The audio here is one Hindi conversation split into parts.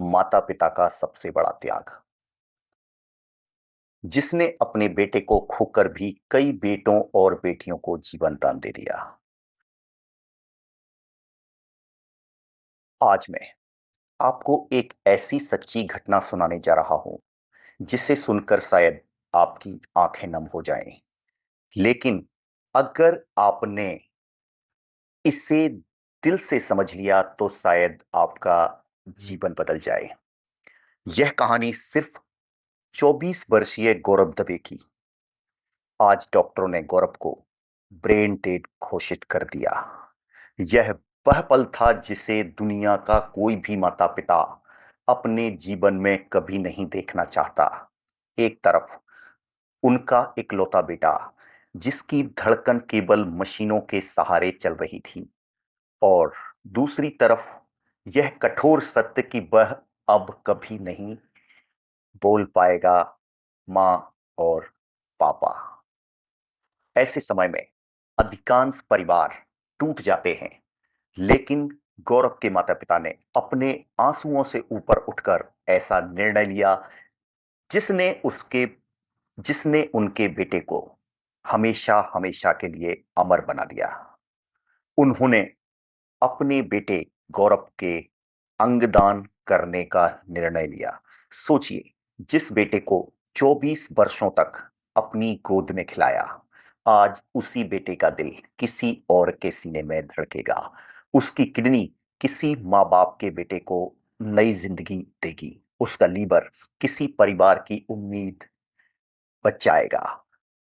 माता पिता का सबसे बड़ा त्याग, जिसने अपने बेटे को खोकर भी कई बेटों और बेटियों को जीवन दान दे दिया। आज मैं आपको एक ऐसी सच्ची घटना सुनाने जा रहा हूं जिसे सुनकर शायद आपकी आंखें नम हो जाएं। लेकिन अगर आपने इसे दिल से समझ लिया तो शायद आपका जीवन बदल जाए। यह कहानी सिर्फ 24 वर्षीय गौरव दवे की। आज डॉक्टरों ने गौरव को ब्रेन डेड घोषित कर दिया। यह वह पल था जिसे दुनिया का कोई भी माता पिता अपने जीवन में कभी नहीं देखना चाहता। एक तरफ उनका इकलौता बेटा, जिसकी धड़कन केवल मशीनों के सहारे चल रही थी, और दूसरी तरफ यह कठोर सत्य कि वह अब कभी नहीं बोल पाएगा माँ और पापा। ऐसे समय में अधिकांश परिवार टूट जाते हैं, लेकिन गौरव के माता पिता ने अपने आंसुओं से ऊपर उठकर ऐसा निर्णय लिया जिसने उसके जिसने उनके बेटे को हमेशा हमेशा के लिए अमर बना दिया। उन्होंने अपने बेटे गौरव के अंगदान करने का निर्णय लिया। सोचिए, जिस बेटे को 24 वर्षों तक अपनी गोद में खिलाया, आज उसी बेटे का दिल किसी और के सीने में धड़केगा। उसकी किडनी किसी माँ बाप के बेटे को नई जिंदगी देगी। उसका लीवर किसी परिवार की उम्मीद बचाएगा।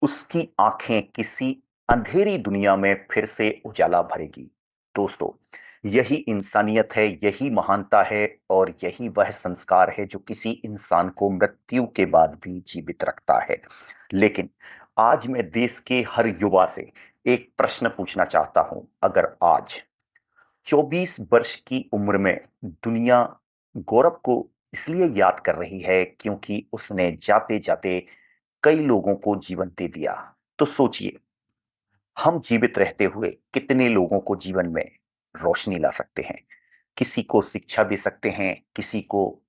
उसकी आंखें किसी अंधेरी दुनिया में फिर से उजाला भरेगी। दोस्तों, यही इंसानियत है, यही महानता है, और यही वह संस्कार है जो किसी इंसान को मृत्यु के बाद भी जीवित रखता है। लेकिन आज मैं देश के हर युवा से एक प्रश्न पूछना चाहता हूं। अगर आज 24 वर्ष की उम्र में दुनिया गौरव को इसलिए याद कर रही है क्योंकि उसने जाते जाते कई लोगों को जीवन दे दिया, तो सोचिए, हम जीवित रहते हुए कितने लोगों को जीवन में रोशनी ला सकते हैं। किसी को शिक्षा दे सकते हैं, किसी को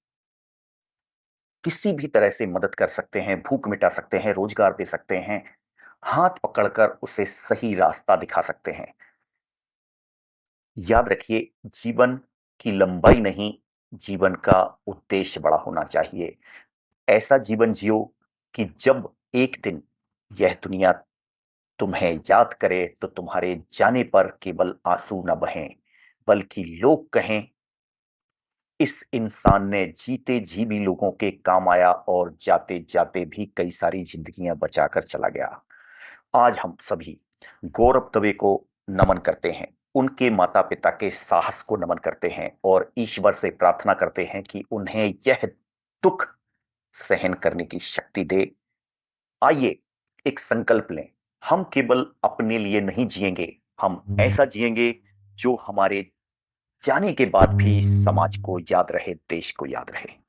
किसी भी तरह से मदद कर सकते हैं, भूख मिटा सकते हैं, रोजगार दे सकते हैं, हाथ पकड़कर उसे सही रास्ता दिखा सकते हैं। याद रखिए, जीवन की लंबाई नहीं, जीवन का उद्देश्य बड़ा होना चाहिए। ऐसा जीवन जियो कि जब एक दिन यह दुनिया तुम्हें याद करे तो तुम्हारे जाने पर केवल आंसू न बहें, बल्कि लोग कहें, इस इंसान ने जीते जी भी लोगों के काम आया और जाते जाते भी कई सारी जिंदगियां बचाकर चला गया। आज हम सभी गौरव दवे को नमन करते हैं, उनके माता पिता के साहस को नमन करते हैं, और ईश्वर से प्रार्थना करते हैं कि उन्हें यह दुख सहन करने की शक्ति दे। आइए एक संकल्प लें, हम केवल अपने लिए नहीं जिएंगे, हम ऐसा जिएंगे जो हमारे जाने के बाद भी समाज को याद रहे, देश को याद रहे।